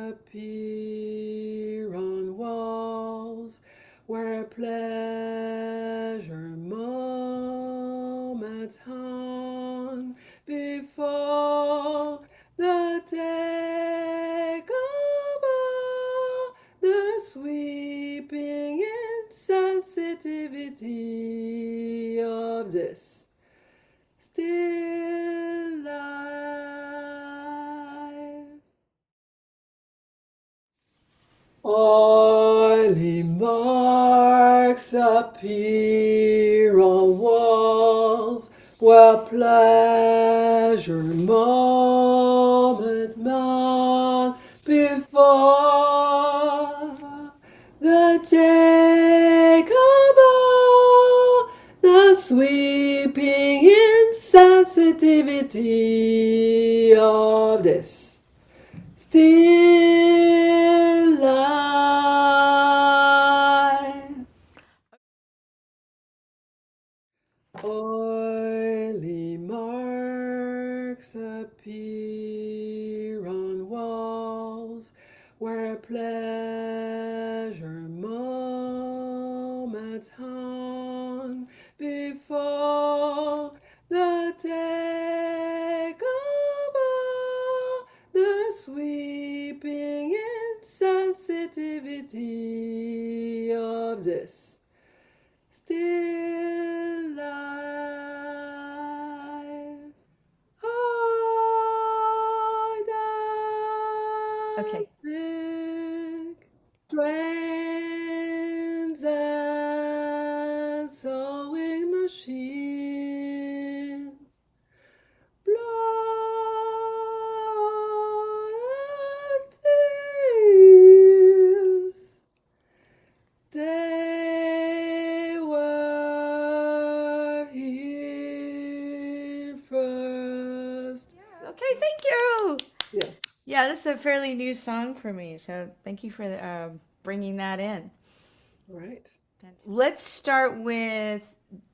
appear on walls where pleasure moments hung before the take over, the sweeping insensitivity of this still life. Oily marks appear on walls where pleasure moment man before the take over, the sweeping insensitivity of this still life. Oily marks appear on walls where pleasure moments hung before the take over, the sweeping insensitivity of this still life. I Okay. sick trains and sewing machines, blood and tears. They were here first. Okay, thank you. Yeah, Yeah, this is a fairly new song for me, so thank you for bringing that in. right. Let's start with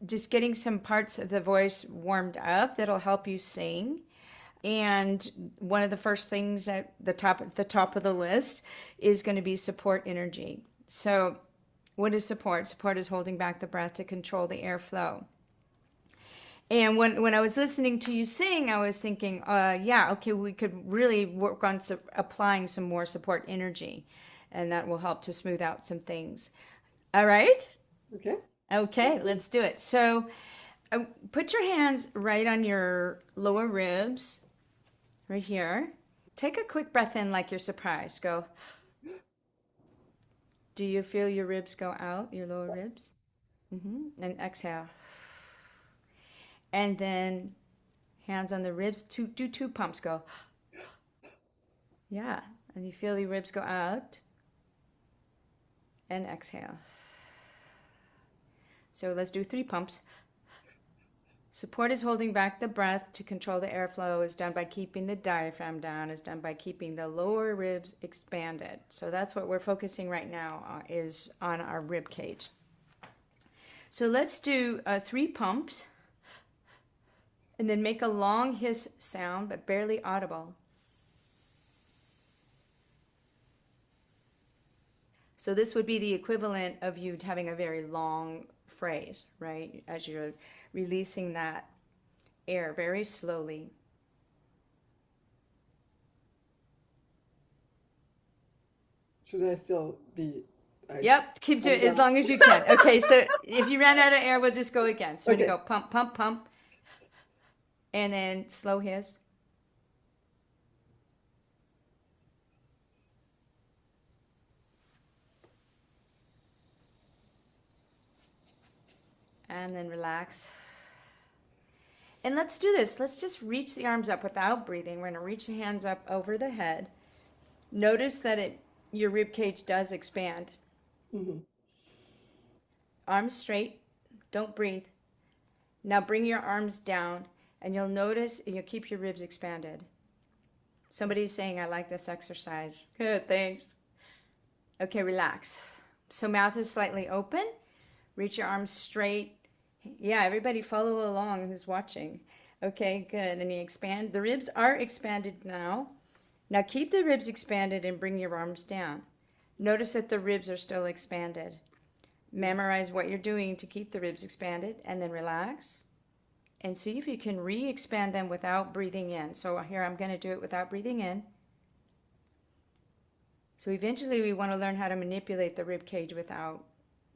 just getting some parts of the voice warmed up that'll help you sing. And one of the first things at the top of the list is going to be support energy. So, what is support? Support is holding back the breath to control the airflow. And when I was listening to you sing, I was thinking, yeah, okay, we could really work on applying some more support energy, and that will help to smooth out some things. All right? Okay. Okay, let's do it. So put your hands right on your lower ribs, right here. Take a quick breath in like you're surprised. Go. Do you feel your ribs go out, your lower ribs? And exhale. And then hands on the ribs. Do two pumps. Go. Yeah. And you feel your ribs go out and exhale. So let's do three pumps. Support is holding back the breath to control the airflow is done by keeping the diaphragm down, is done by keeping the lower ribs expanded. So that's what we're focusing right now is on our rib cage. So let's do three pumps and then make a long hiss sound but barely audible. So this would be the equivalent of you having a very long phrase, right? As you're releasing that air very slowly. Should I still be? Yep, keep doing I'm it as done. long as you can. Okay, so if you ran out of air, we'll just go again. So we're Okay. gonna go pump, pump, pump, and then slow hiss. And then relax. And let's do this. Let's just reach the arms up without breathing. We're gonna reach the hands up over the head. Notice that your rib cage does expand. Mm-hmm. Arms straight. Don't breathe. Now bring your arms down, and you'll notice and you'll keep your ribs expanded. Somebody's saying, I like this exercise. Good, thanks. Okay, relax. So mouth is slightly open. Reach your arms straight. Yeah, everybody follow along who's watching. Okay, good. And you expand. The ribs are expanded now. Now keep the ribs expanded and bring your arms down. Notice that the ribs are still expanded. Memorize what you're doing to keep the ribs expanded, and then relax. And see if you can re-expand them without breathing in. So here I'm going to do it without breathing in. So eventually we want to learn how to manipulate the rib cage without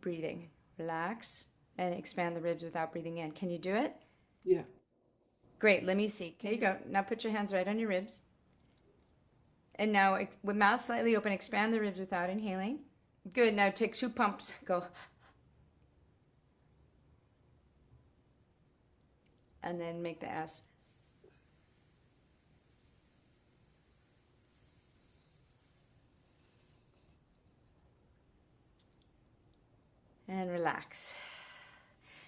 breathing. Relax and expand the ribs without breathing in. Can you do it? Yeah. Great, let me see. There you go. Now put your hands right on your ribs. And now with mouth slightly open, expand the ribs without inhaling. Good, now take 2 pumps. Go. And then make the S. And relax.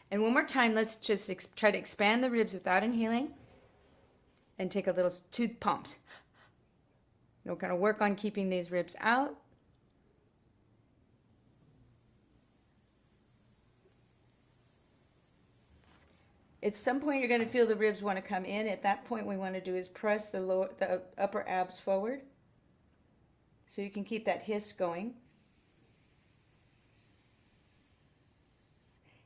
And one more time, let's just try to expand the ribs without inhaling. And take a little 2 pumps. We're going to work on keeping these ribs out. At some point, you're going to feel the ribs want to come in. At that point, what we want to do is press the upper abs forward. So you can keep that hiss going.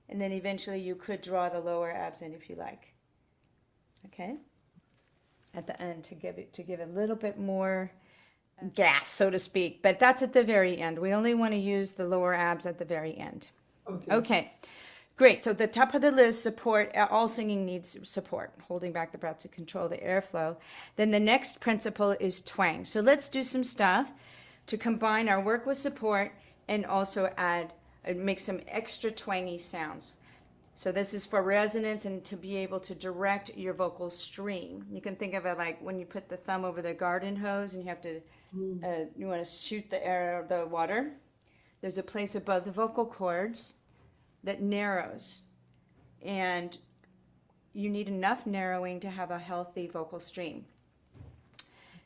And then eventually you could draw the lower abs in if you like. Okay? At the end to give a little bit more gas, so to speak. But that's at the very end. We only want to use the lower abs at the very end. Okay. Great. So the top of the list, support. All singing needs support, holding back the breath to control the airflow. Then the next principle is twang. So let's do some stuff to combine our work with support and also make some extra twangy sounds. So this is for resonance and to be able to direct your vocal stream. You can think of it like when you put the thumb over the garden hose and you have to, you want to shoot the water. There's a place above the vocal cords that narrows, and you need enough narrowing to have a healthy vocal stream.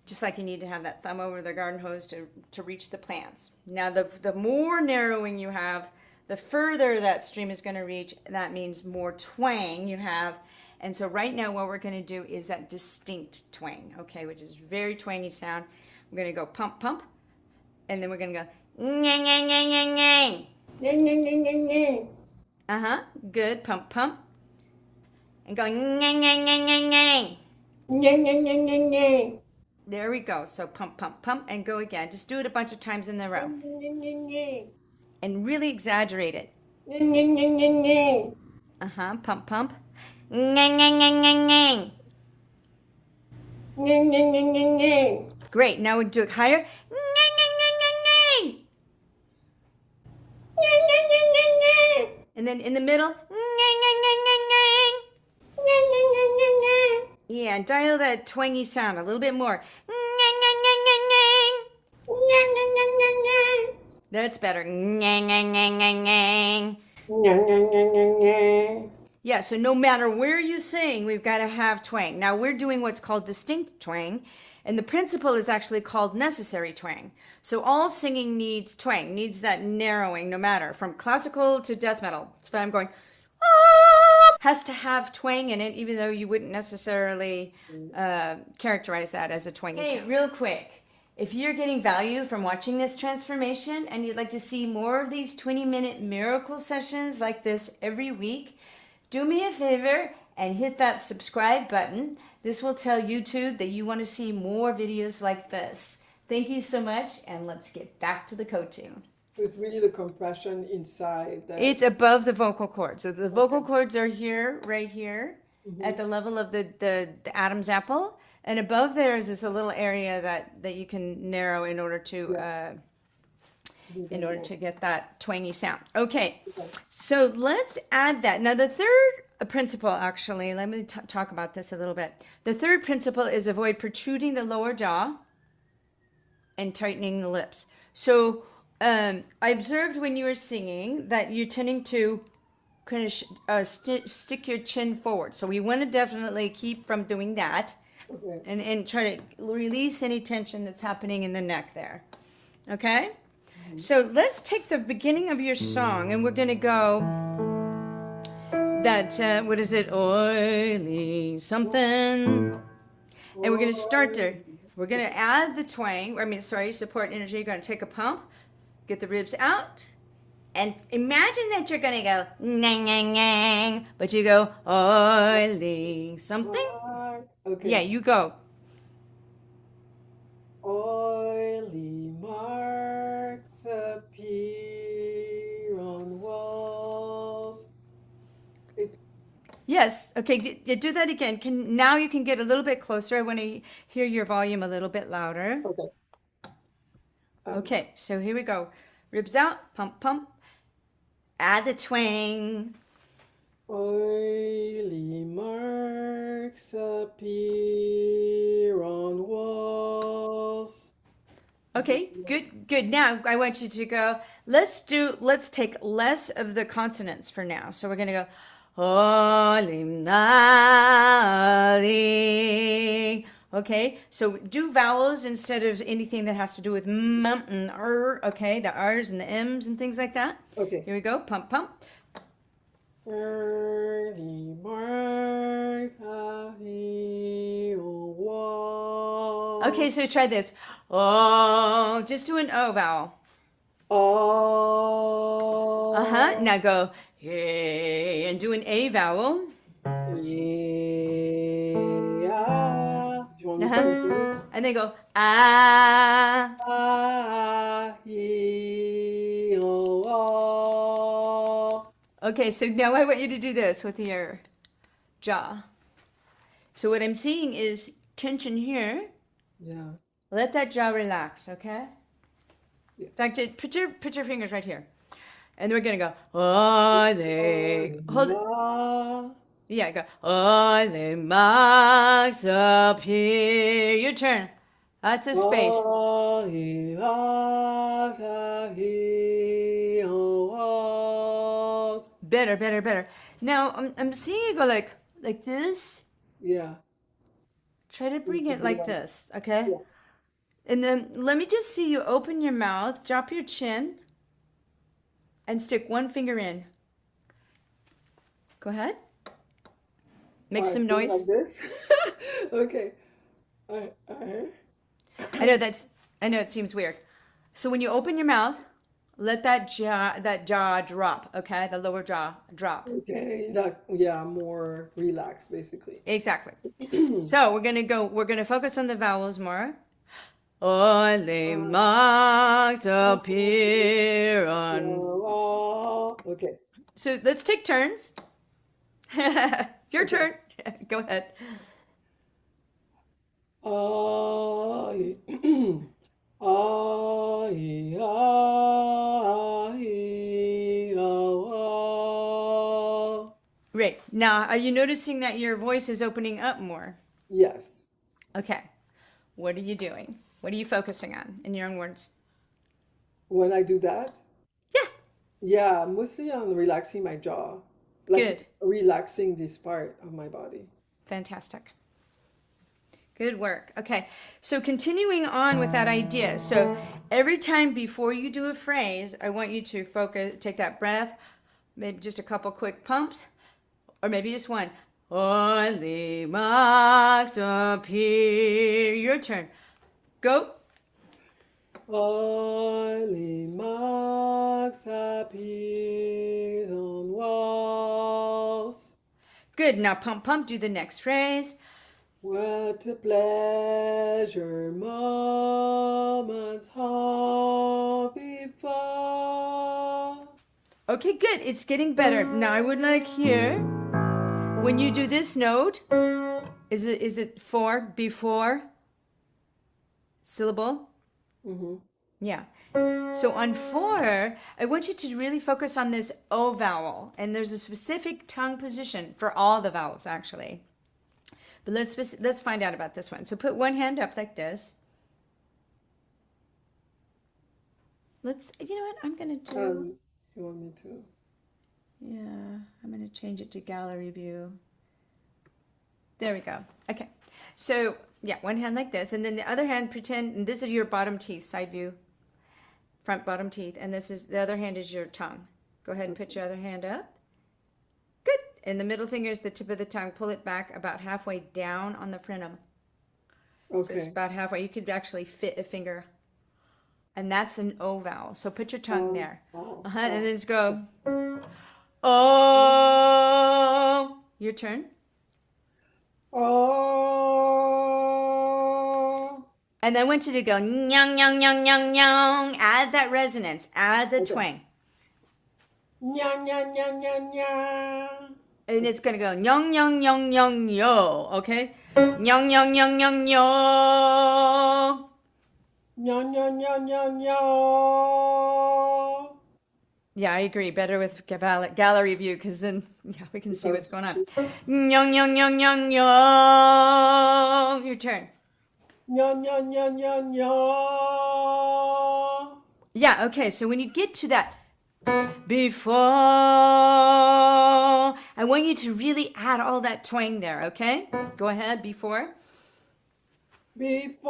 Just like you need to have that thumb over the garden hose to reach the plants. Now, the more narrowing you have, the further that stream is going to reach. That means more twang you have. And so right now what we're going to do is that distinct twang, okay, which is very twangy sound. We're going to go pump, pump, and then we're going to go ngang, ngang, ngang, ngang, ngang. Ngang, ngang, ngang, ngang, ngang. Good. Pump, pump. And go ngang, ngang, ngang, ngang, ngang. Ngang, ngang, ngang, ngang, ngang. There we go. So pump, pump, pump, and go again. Just do it a bunch of times in a row. And really exaggerate it. Pump, pump. Great. Now we do it higher. And then in the middle. Yeah, dial that twangy sound a little bit more. That's better. Yeah, so no matter where you sing, we've got to have twang. Now we're doing what's called distinct twang, and the principle is actually called necessary twang. So all singing needs twang, needs that narrowing, no matter, from classical to death metal. So I'm going, has to have twang in it, even though you wouldn't necessarily characterize that as a twangy sound. Hey, real quick, if you're getting value from watching this transformation and you'd like to see more of these 20-minute miracle sessions like this every week, do me a favor and hit that subscribe button. This will tell YouTube that you want to see more videos like this. Thank you so much, and let's get back to the coaching. So it's really the compression inside. It's above the vocal cords. So the vocal cords are here, right here, at the level of the Adam's apple. And above there is this a little area that you can narrow in order to get that twangy sound. Okay, so let's add that. Now the third principle, actually, let me talk about this a little bit. The third principle is avoid protruding the lower jaw and tightening the lips. So I observed when you were singing that you're tending to kind of stick your chin forward. So we want to definitely keep from doing that. Okay. And try to release any tension that's happening in the neck there. Okay? Mm-hmm. So let's take the beginning of your song and we're going to go that, what is it? Oily something. And we're going to start there. We're going to add the twang, support energy. You're going to take a pump, get the ribs out, and imagine that you're going to go, nang, nang, nang, but you go, oily something. Okay. Yeah, you go. Oily marks appear on walls. Yes. Okay. Do that again. Now you can get a little bit closer. I want to hear your volume a little bit louder. Okay. Okay. So here we go. Ribs out. Pump, pump. Add the twang. Oily marks appear on walls. Okay. Good. Good. Now I want you to go. Let's take less of the consonants for now. So we're gonna go. Okay, so do vowels instead of anything that has to do with m and r. Okay, the r's and the m's and things like that. Okay. Here we go. Pump, pump. Early marks appear on walls. Okay, so try this. Oh, just do an O vowel. Oh. Now go. Yay, and do an A vowel. Yeah. Do you want me to And then go ah. Okay, so now I want you to do this with your jaw. So what I'm seeing is tension here. Yeah. Let that jaw relax, okay? Yeah. In fact, put your fingers right here. And we're gonna go, oh, they hold it. Yeah, go, oh, they marks up here. Your turn. That's the space. Better. Now I'm seeing you go like this. Yeah. Try to bring it like this, okay? Yeah. And then let me just see you open your mouth, drop your chin, and stick one finger in. Go ahead. Make some noise. Like this. Okay. I know it seems weird. So when you open your mouth, let that jaw drop, okay? The lower jaw drop. Okay. More relaxed basically. Exactly. So we're gonna focus on the vowels more. Oily marks appear on. Okay. So let's take turns. Your turn. Go ahead. Great. Now, are you noticing that your voice is opening up more? Yes. Okay. What are you doing? What are you focusing on in your own words? When I do that? Yeah. Yeah, mostly on relaxing my jaw. Good. Relaxing this part of my body. Fantastic. Good work. Okay. So continuing on with that idea. So every time before you do a phrase, I want you to take that breath, maybe just a couple quick pumps, or maybe just one. Oily marks appear. Your turn. Go. Oily marks appears on walls. Good. Now pump, pump. Do the next phrase. What a pleasure moments haunt before. Okay, good. It's getting better. Now I would like here, when you do this note, is it before syllable? Mm-hmm. Yeah. So on 4, I want you to really focus on this O vowel. And there's a specific tongue position for all the vowels, actually. But let's find out about this one. So put one hand up like this. You know what I'm going to do? You want me to? Yeah, I'm going to change it to gallery view. There we go. Okay. So, yeah, one hand like this. And then the other hand, pretend, and this is your bottom teeth, side view, front bottom teeth. And the other hand is your tongue. Go ahead and put your other hand up. Good. And the middle finger is the tip of the tongue. Pull it back about halfway down on the frenum. So it's Okay. about halfway. You could actually fit a finger. And that's an O vowel. So put your tongue there. Oh, And then oh. just go, oh. Your turn. Oh. And I want you to go, nyong, nyong, nyong, nyong, nyong. Add that resonance. Add the Okay. twang. Nya, nya, nya, nya, nya. And it's going to go, nyong, nyong, nyong, nyong, yo. Okay? Nyong, nyong, nyong, nyong, yo. Nya, nya, nya, nya, nya. Yeah, I agree. Better with gallery view because then we can see what's going on. Okay. Nyong, nyong, nyong, nyong, nyong. Your turn. Nya, nya, nya, nya, nya. Yeah, okay. So when you get to that before, I want you to really add all that twang there, okay? Go ahead, before. Before.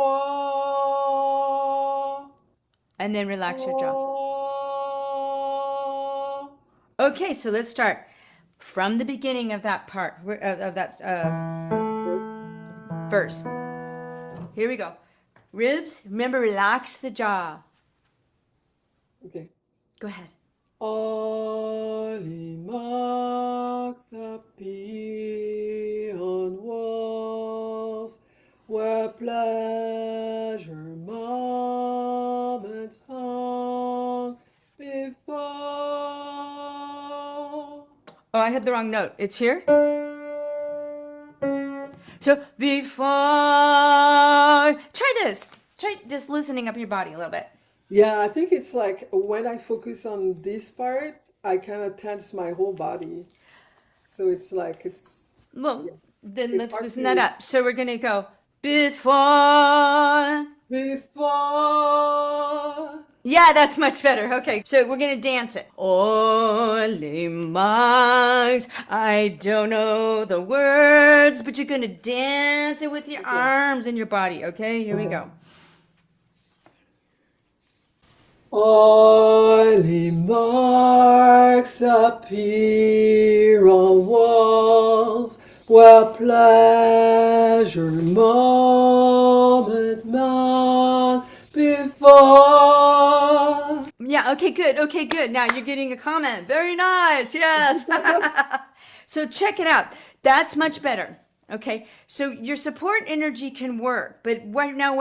And then relax your jaw. Oh. Okay, so let's start from the beginning of that part, of that verse. Here we go. Ribs, remember, relax the jaw. Okay. Go ahead. Early marks appear on walls where pleasure moments hung before. Oh, I had the wrong note. It's here. So before, try this. Try just loosening up your body a little bit. Yeah, I think it's like when I focus on this part, I kind of tense my whole body. So it's like Well, yeah, then it's let's hard loosen that to up. So we're gonna go before. before. Yeah, that's much better. Okay, so we're gonna dance it. Only marks. I don't know the words, but you're gonna dance it with your Okay. arms and your body. Okay, here we go. Oily marks appear on walls where pleasure moment man before. Yeah, okay, good. Okay, good. Now you're getting a comment. Very nice. Yes. So check it out. That's much better. Okay. So your support energy can work, but right now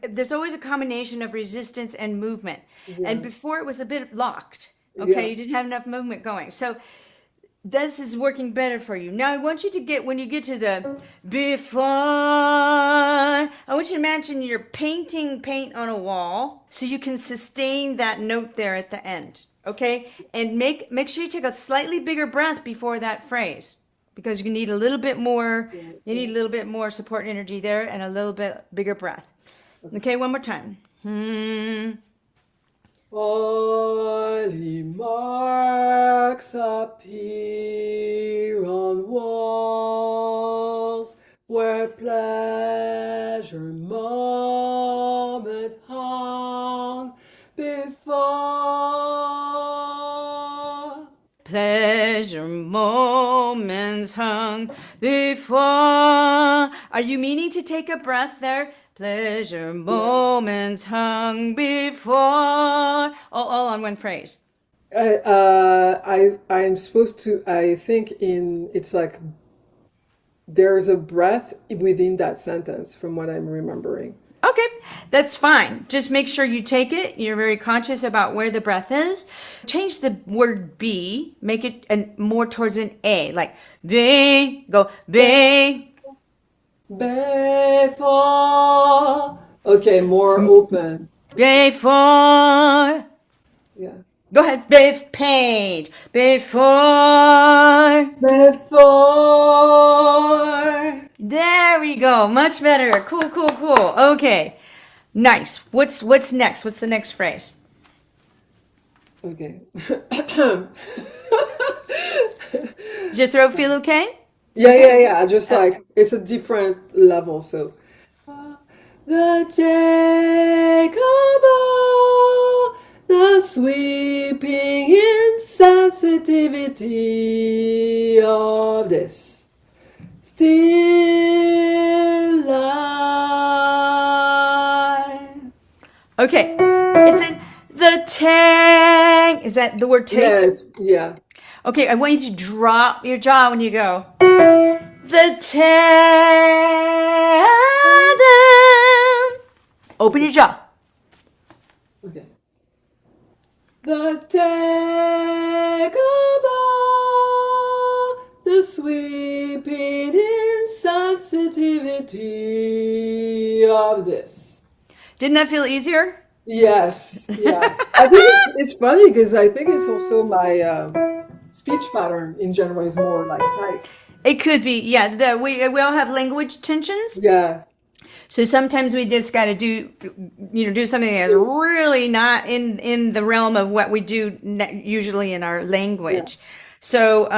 there's always a combination of resistance and movement. And Yeah, before it was a bit locked. Okay, yeah, you didn't have enough movement going. So this is working better for you. Now I want you to when you get to the before, I want you to imagine you're painting paint on a wall so you can sustain that note there at the end. Okay? And make sure you take a slightly bigger breath before that phrase. Because you need a little bit more, yeah, you yeah. need a little bit more support energy there and a little bit bigger breath. Okay, one more time. Oily marks appear on walls where pleasure moments hung before. Pleasure moments hung before. Are you meaning to take a breath there? Pleasure Yeah. moments hung before. All on one phrase. I'm supposed to, I think it's like there's a breath within that sentence from what I'm remembering. Okay, that's fine. Just make sure you take it. You're very conscious about where the breath is. Change the word be, make it more towards an A, like be, go be. Before. Okay, more open. Before. Yeah. Go ahead. Paint. Before. Before. There we go. Much better. Cool, cool, cool. Okay. Nice. What's next? What's the next phrase? Okay. Does your throat feel okay? It's Yeah, okay? yeah, yeah. Just Okay. like it's a different level. So the take over the sweeping insensitivity of this still life. Okay. Is it the take? Is that the word take? Yes, yeah. Okay, I want you to drop your jaw when you go. The take. Open your jaw. Okay. The take of all the sweeping insensitivity of this. Didn't that feel easier? Yes, yeah. I think it's funny because I think it's also my speech pattern in general is more like tight. It could be, yeah. We all have language tensions. Yeah, So sometimes we just got to do something that's really not in the realm of what we do usually in our language. So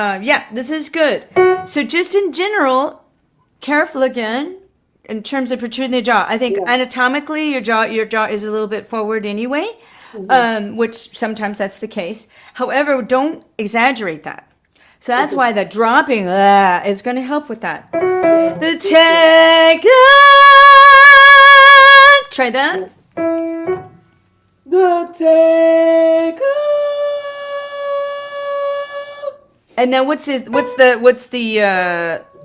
this is good. So just in general, careful again in terms of protruding the jaw. I think anatomically your jaw is a little bit forward anyway, which sometimes that's the case. However, don't exaggerate that. So that's why the dropping is going to help with that. The take. Try that. the take And then what's the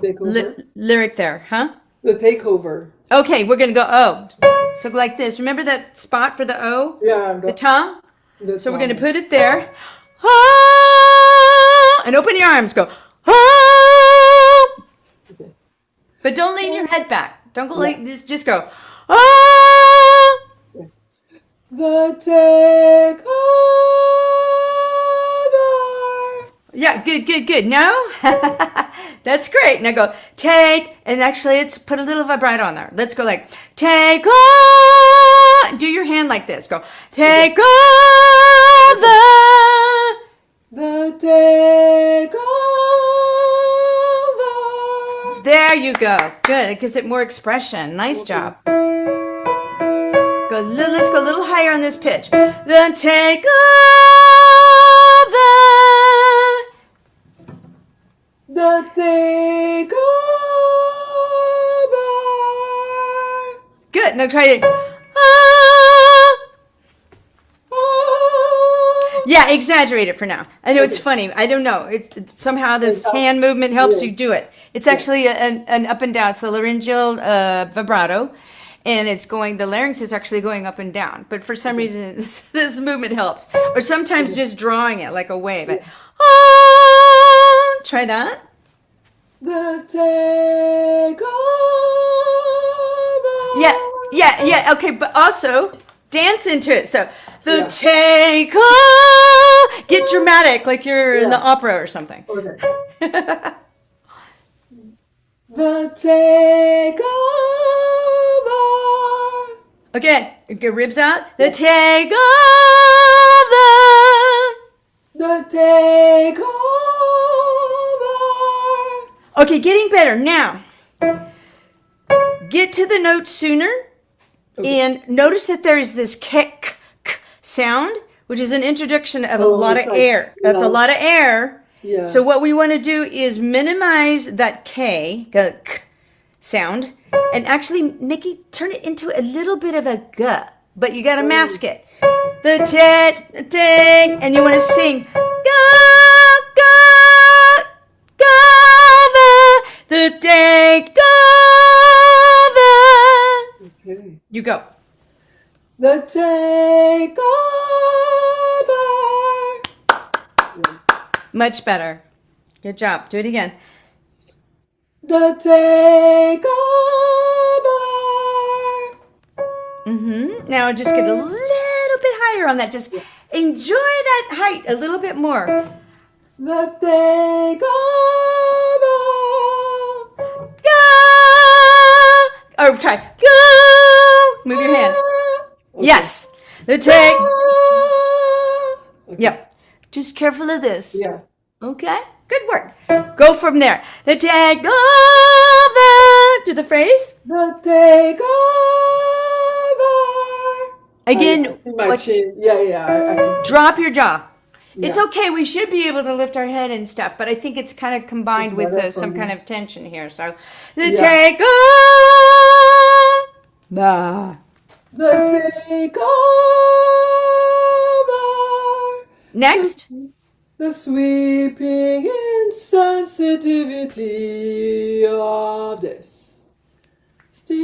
takeover. lyric there, huh? The takeover. Okay, we're gonna go O. So like this. Remember that spot for the O? Yeah, The tongue? the So we're gonna tongue. put it there. Ah, and open your arms. Go. Ah, Okay. but don't lean your head back. Don't go like this. Just go. Ah. The takeover. Yeah, good. Now, that's great. Now go take, and actually, let's put a little vibrato on there. Let's go like take on. Do your hand like this. Go take over. The takeover. There you go. Good. It gives it more expression. Nice job. Let's go a little higher on this pitch. The take over. The takeover. Good. Now try it. Yeah, exaggerate it for now. I know it's funny. I don't know. It's somehow this hand movement helps you do it. It's actually an up and down. It's a laryngeal vibrato, and it's going. The larynx is actually going up and down. But for some reason, this movement helps. Or sometimes just drawing it like a wave. Like, try that. The takeover. Yeah. Okay, but also dance into it. So the take. Get dramatic, like you're in the opera or something. Okay. The takeover. Again, get ribs out. The take The takeover. Okay, getting better. Now, get to the note sooner and notice that there is this k sound, which is an introduction of a lot of air. That's a lot of air. Yeah. So what we want to do is minimize that K, the k sound, and actually, Nikki, turn it into a little bit of a g, but you got to mask it. The ting, and you want to sing the take Okay. You go. The takeover. Much better. Good job. Do it again. The takeover. Now just get a little bit higher on that. Just enjoy that height a little bit more. The takeover. Go. Oh, try. Go. Move your hand. Okay. Yes. The take. Okay. Yep. Just careful of this. Yeah. Okay. Good work. Go from there. The take over. Do the phrase. The takeover. Again, I see my chin. Yeah. drop your jaw. It's Yeah. okay. We should be able to lift our head and stuff, but I think it's kind of combined It's with better for some me. kind of tension here. So the Yeah. take over. The take over. Next. The sweeping insensitivity of this still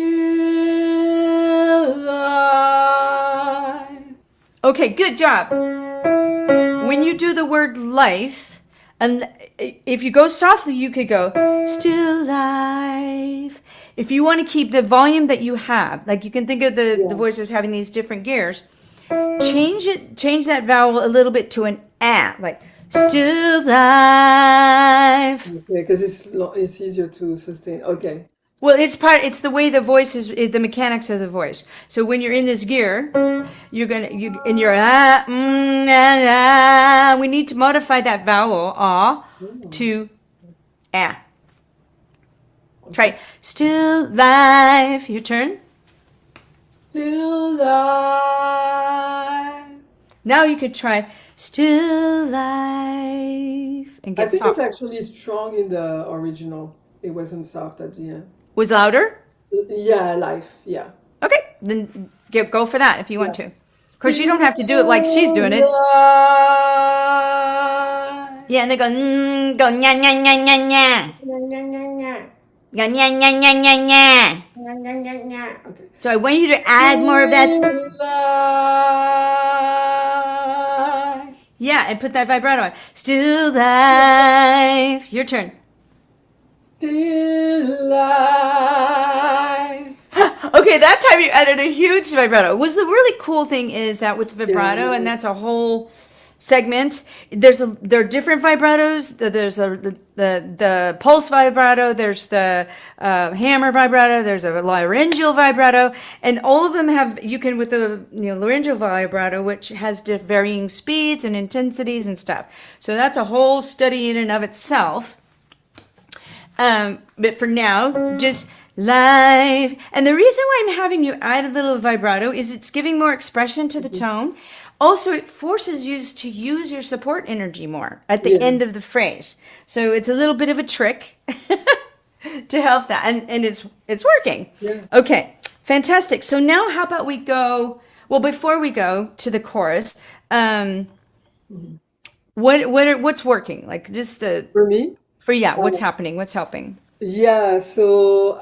life. Okay, good job. When you do the word life, and if you go softly, you could go still life. If you want to keep the volume that you have, like you can think of the voices having these different gears, change that vowel a little bit to an ah, like still life. Okay, because it's easier to sustain. Okay. Well, it's the way the voice is, the mechanics of the voice. So when you're in this gear, in your we need to modify that vowel to ah. Try still life. Your turn. Still life. Now you could try still life and I get think it's soft. actually strong in the original. It wasn't soft at the end. Was louder? Yeah, life. Yeah. Okay, then go for that if you want Yeah. to. Of course, you Still don't have to do it like she's doing it. life. Yeah, and they go go nya nya nya nya nya. Nya, nya, nya, nya. Nya nya nya nya nya nya. Nya, nya, nya, nya. Okay. So I want you to add more of that. Still life. Yeah, and put that vibrato on. Still life. Your turn. Still life. Okay, that time you added a huge vibrato. Was the really cool thing is that with vibrato, Yeah. and that's a whole segment. There are different vibratos. There's the pulse vibrato. There's the hammer vibrato. There's a laryngeal vibrato, and all of them have you can with the laryngeal vibrato, which has varying speeds and intensities and stuff. So that's a whole study in and of itself. But for now, just live. And the reason why I'm having you add a little vibrato is it's giving more expression to the tone. Also, it forces you to use your support energy more at the end of the phrase. So it's a little bit of a trick to help that. And it's working. Yeah. Okay, fantastic. So now how about we go, well, before we go to the chorus, what's working? Like just For me? what's happening? What's helping? Yeah, so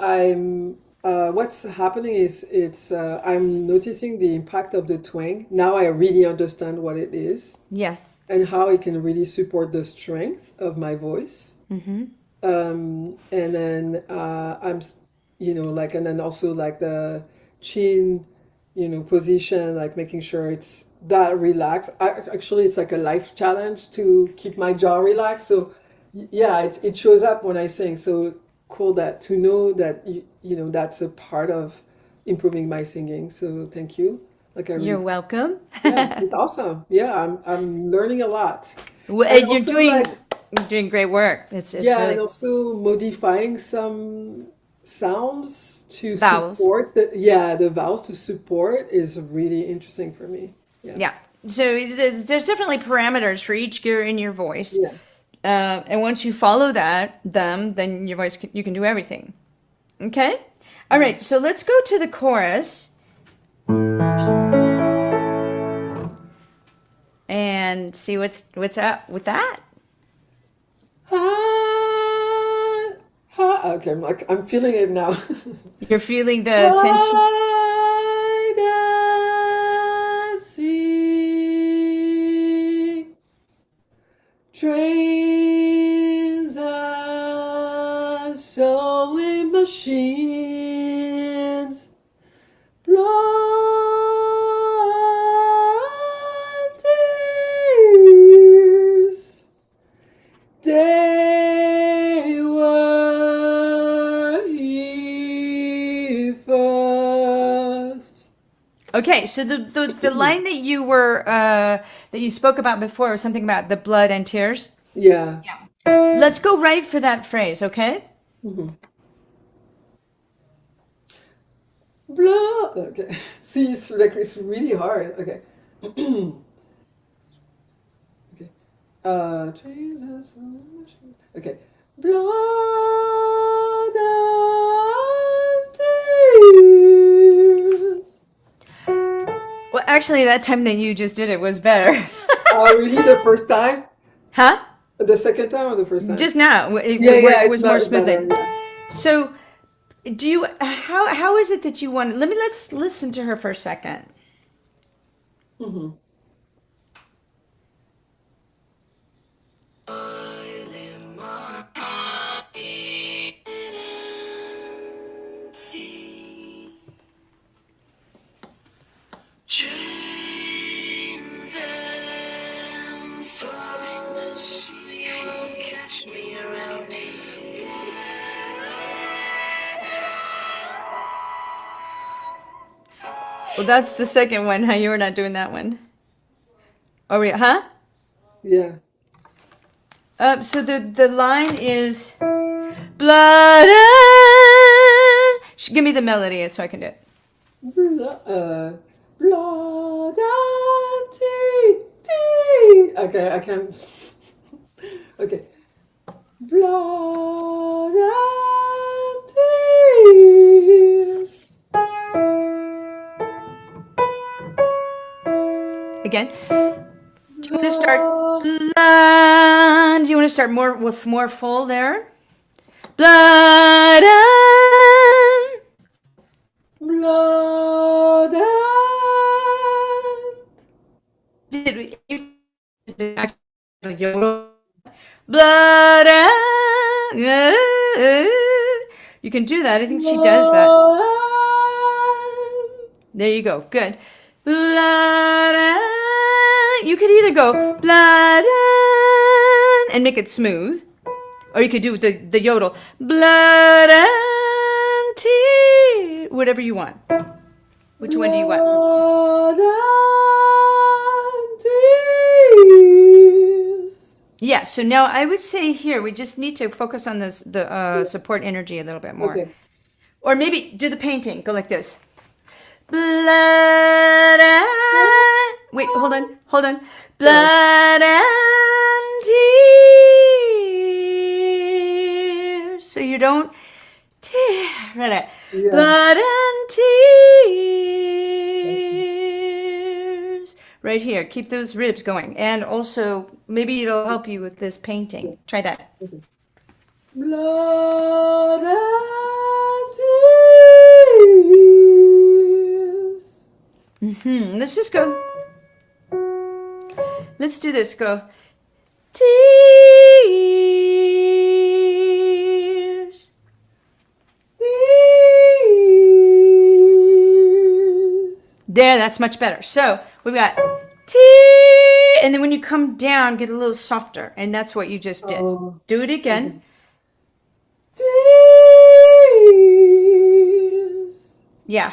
what's happening is I'm noticing the impact of the twang. Now I really understand what it is Yeah. and how it can really support the strength of my voice. And then and then also like the chin, position, like making sure it's that relaxed. Actually, it's like a life challenge to keep my jaw relaxed. So yeah, it shows up when I sing. So cool that to know that that's a part of improving my singing. So thank you. Like I You're really, welcome. yeah, it's awesome. Yeah, I'm learning a lot. Well, And you're also doing like you're doing great work. It's yeah, and really also modifying some sounds to vowels. support the vowels to support is really interesting for me. Yeah. Yeah. So there's definitely parameters for each gear in your voice. Yeah. And once you follow then your voice you can do everything. Okay. All right. So let's go to the chorus and see what's up with that. Okay, I'm feeling it now. You're feeling the tension. Hide and seek, trains and sewing machines, blood and tears. They were here first. Okay, so the line that you spoke about before was something about the blood and tears. Yeah. Let's go right for that phrase, okay? Blood. Okay. See, it's really hard. Okay. Okay. Trains and sewing machines. Okay. Blood and tears. actually, that time that you just did it was better. Really, the first time? Huh? The second time or the first time? Just now, Yeah, it it's was more better. smoothly. Yeah. So, do you? How is it that you want? Let's listen to her for a second. Hmm. Trains and soaring machine won't catch me around here. Well, that's the second one. How you were not doing that one? Are we? Huh? Yeah. So the line is blood and give me the melody so I can do it. Blood and tea, tea. Okay, I can't. Okay. Blood and tears. Again. Do you want to start Blood, blood? Do you want to start more full there? Blood and blood and did you actually yodel? Blood and you can do that. I think she does that. blood There you go. Good. Blood and you could either go blood and make it smooth, or you could do the yodel. Blood and tears. Whatever you want. Which one do you want? blood and tears. Yeah, so now I would say here, we just need to focus on the support energy a little bit more. Okay. Or maybe do the painting. Go like this. Blood and... Wait, hold on. Blood and tears. So you don't tear. Right. Yeah. Blood and tears. Right here. Keep those ribs going. And also, maybe it'll help you with this painting. Try that. Blood and tears. Let's just go. Let's do this. Go. Tears. Tears. There, that's much better. So we've got tears. And then when you come down, get a little softer. And that's what you just did. Oh. Do it again. Tears. Yeah.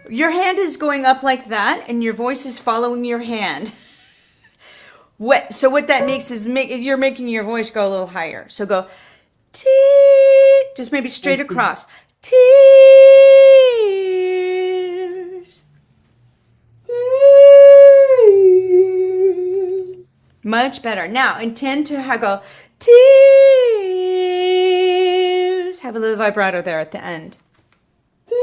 Your hand is going up like that, and your voice is following your hand. So what that makes is you're making your voice go a little higher. So go tee, just maybe straight across. Tears. Tears. Much better. Now intend to go tears. Have a little vibrato there at the end. Tears.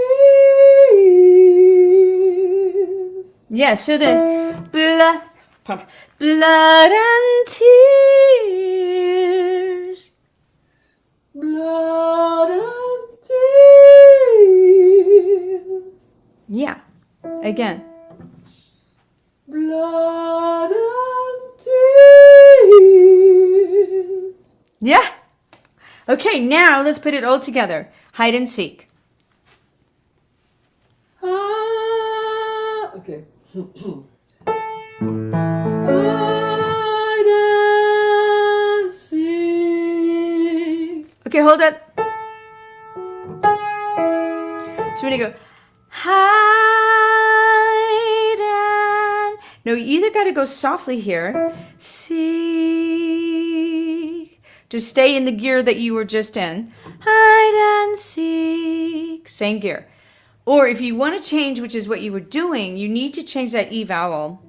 Yeah, so then blood and tears. Blood and tears. Yeah. Again. Blood and tears. Yeah. Okay, now let's put it all together. Hide and seek. Okay. Hide and seek. Okay, hold up. So when you go, hide and... No, you either got to go softly here. Seek. Just stay in the gear that you were just in. Hide and seek. Same gear. Or if you want to change, which is what you were doing, you need to change that E vowel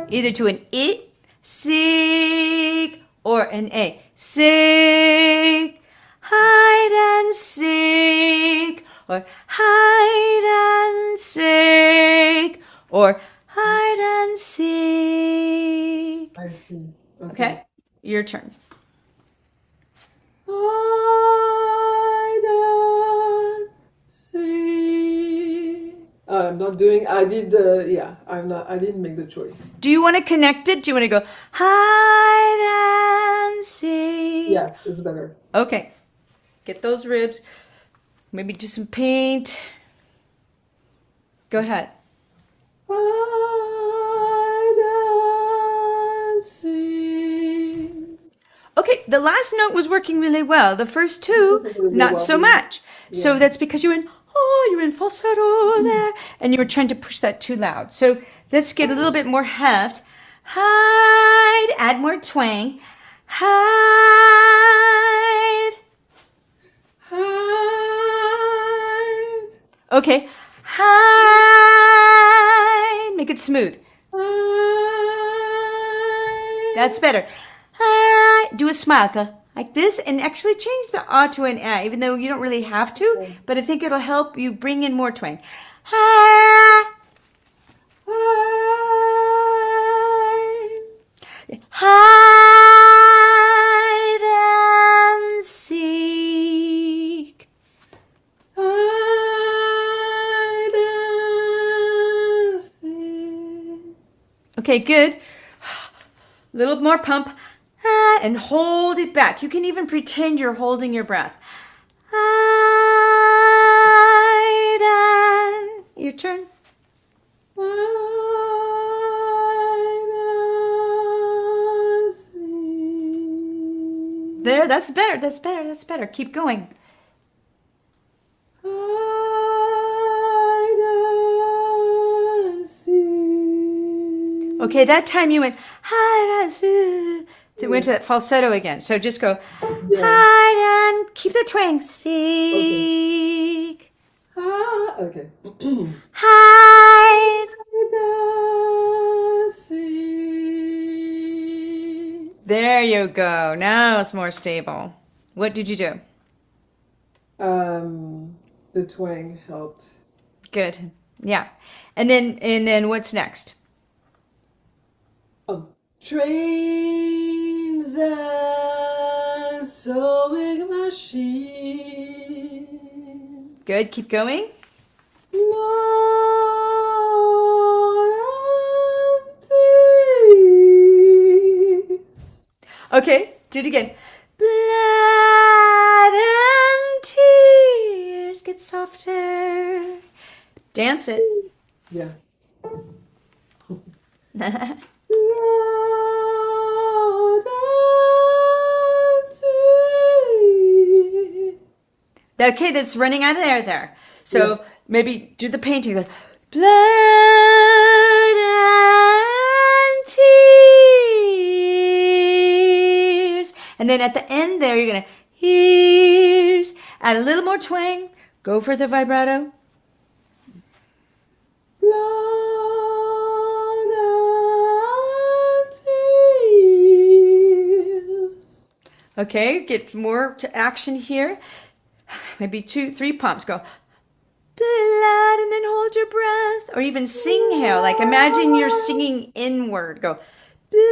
either to an I, seek, or an A. Seek, hide and seek, or hide and seek, or hide hide and seek. I see. Okay, your turn. Hide and seek. I'm not doing. I did. Yeah, I'm not. I didn't make the choice. Do you want to connect it? Do you want to go hide and seek? Yes, it's better. Okay. Get those ribs. Maybe do some paint. Go ahead. Hide and seek. Okay, the last note was working really well. The first two, not so much. So that's because you're in falsetto there, and you were trying to push that too loud. So let's get a little bit more heft. Hide, add more twang. Hide. Hide. Okay, hide. Make it smooth. Hide. That's better. Hide. Do a smile, like this, and actually change the ah to an ah, even though you don't really have to, but I think it'll help you bring in more twang. Hide. Hide and seek. Hide and seek. Okay, good. Little more pump. And hold it back. You can even pretend you're holding your breath. Hide and... Your turn. There, that's better, that's better, that's better. Keep going. Okay, that time you went hide and seek. It went to that falsetto again. So just go hide and keep the twang. Seek. Okay. Hide. There you go. Now it's more stable. What did you do? The twang helped. Good. Yeah. And then what's next? Trains and sewing machine. Good. Keep going. Lord and thieves. Okay. Do it again. Blood and tears get softer. Dance it. Yeah. Okay, that's running out of air there. So maybe do the painting. Like, blood and tears. And then at the end there, you're going to ears. Add a little more twang. Go for the vibrato. Blood and tears. Okay, get more to action here. Maybe 2, 3 pumps. Go blood and then hold your breath. Or even sing hail. Like imagine you're singing inward. Go blood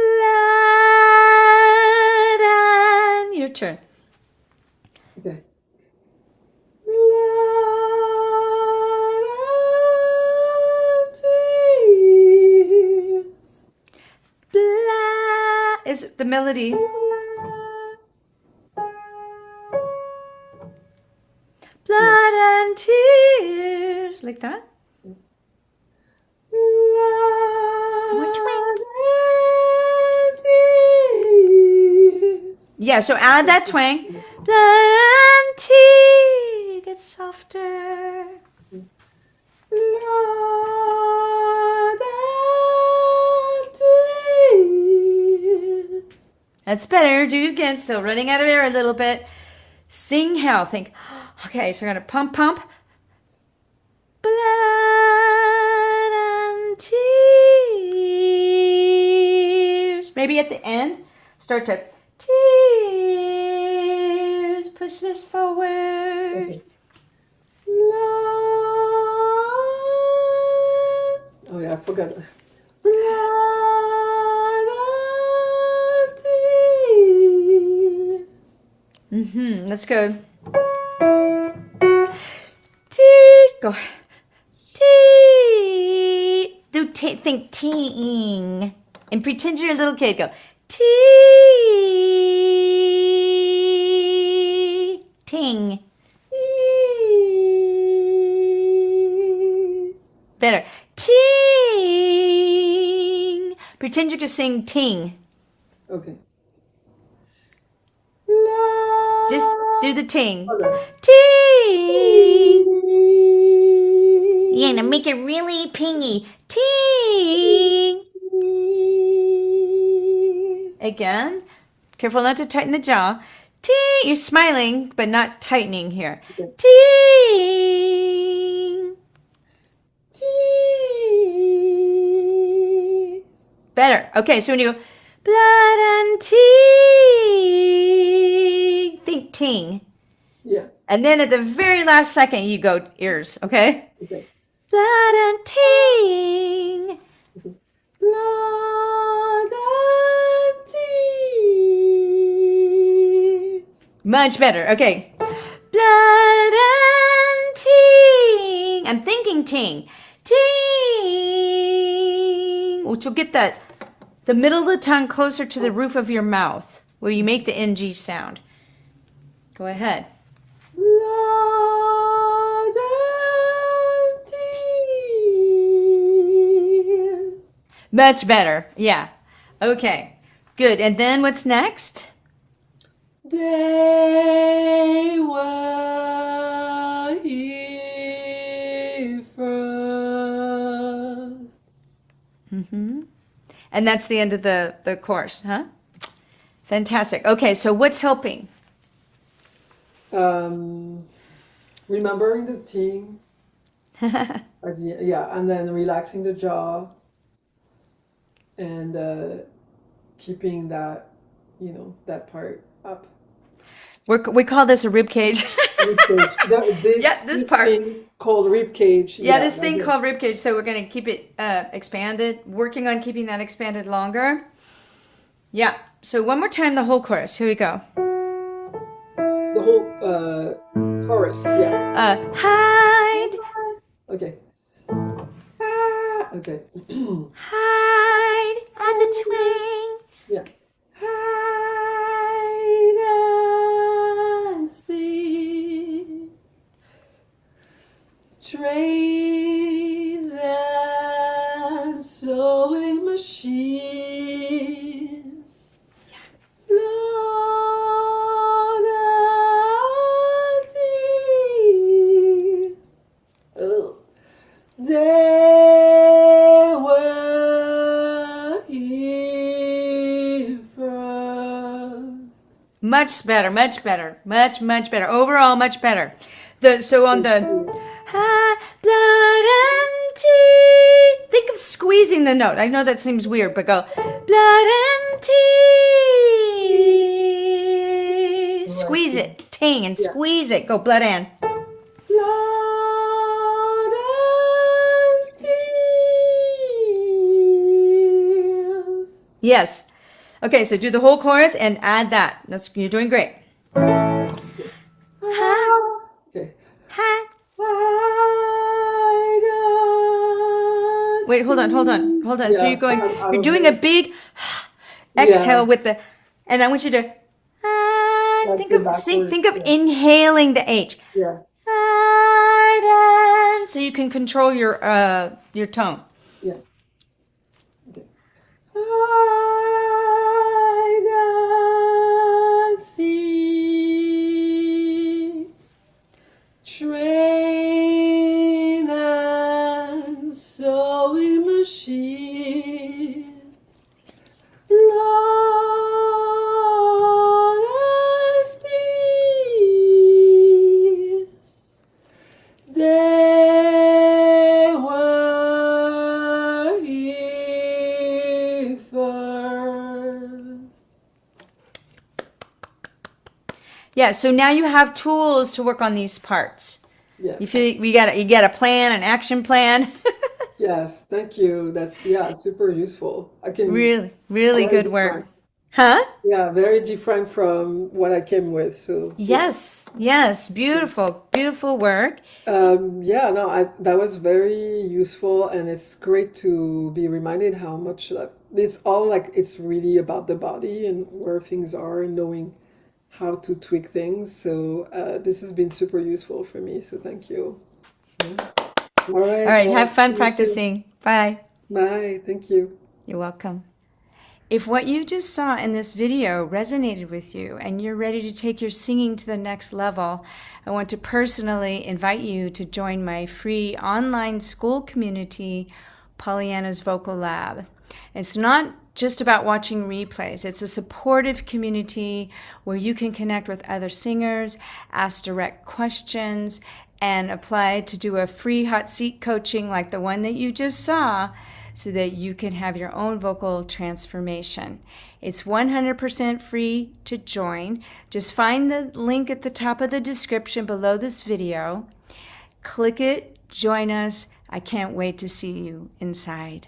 and your turn. Okay. Blood is the melody. Blood and tears. Like that. More twang. Yeah, so add that twang. Blood and tears get softer. That's better. Do it again. Still running out of air a little bit. Sing hell. Think, okay, so we're going to pump. Blood and tears. Maybe at the end, start to tears. Push this forward. Okay. Oh yeah, I forgot. Blood and tears. Let's go. Tee. Go. Tee. Think teeing. And pretend you're a little kid. Go. Tee. Ting. Tears. Better. Ting. Pretend you can sing ting. Okay. Just do the ting. Okay. Ting. Yeah, now make it really pingy. Ting. Again. Careful not to tighten the jaw. Ting. You're smiling, but not tightening here. Okay. Ting. Tears. Better. Okay, so when you go, blood and ting, think ting. Yeah. And then at the very last second, you go ears, okay? Okay. Blood and ting. Blood and tears. Much better. Okay. Blood and ting. I'm thinking ting. Ting. Which will get the middle of the tongue closer to the roof of your mouth where you make the NG sound. Go ahead. Blood and tears. Much better. Yeah. Okay. Good. And then what's next? They were here first. And that's the end of the course, huh? Fantastic. Okay, so what's helping? Remembering the thing. Yeah, and then relaxing the jaw. And keeping that, that part up. We call this a rib cage. Rib cage. This part. thing called rib cage. Yeah, this thing called rib cage. So we're going to keep it expanded, working on keeping that expanded longer. Yeah. So one more time, the whole chorus. Here we go. The whole chorus. Yeah. Hide. Okay. Okay. Hide on the twing. Yeah. Hide and seek. Trays and sewing machines. Blood and tears. Ugh. They were here first. Much better, much better, much better. Overall, much better. So on the blood and tea. Think of squeezing the note. I know that seems weird, but go blood and tea. Squeeze it, ting, and squeeze it. Go blood and. Blood and tears. Yes. Okay, so do the whole chorus and add that. You're doing great. Okay. Wait, hold on. Yeah, So you're doing a big exhale with the, and I want you to think of inhaling the H. Yeah. So you can control your tone. Yeah. Okay. I see train and sewing machine. Blood and tears. They were here first. Yeah, so now you have tools to work on these parts. Yeah. You feel you got a plan, an action plan. Yes, thank you. That's, yeah, super useful. I can, Really, really very good work. different. Huh? Yeah, very different from what I came with. So, yeah. Yes, yes, beautiful, beautiful work. Yeah, no, that was very useful, and it's great to be reminded how much it's all like it's really about the body and where things are and knowing how to tweak things. So, this has been super useful for me. So, thank you. Yeah. All All right. right, Well, I'll have see fun you too. practicing. Bye. Bye. Thank you. You're welcome. If what you just saw in this video resonated with you and you're ready to take your singing to the next level, I want to personally invite you to join my free online school community, Pollyanna's Vocal Lab. It's not just about watching replays. It's a supportive community where you can connect with other singers, ask direct questions, and apply to do a free hot seat coaching like the one that you just saw, so that you can have your own vocal transformation. It's 100% free to join. Just find the link at the top of the description below this video. Click it, join us. I can't wait to see you inside.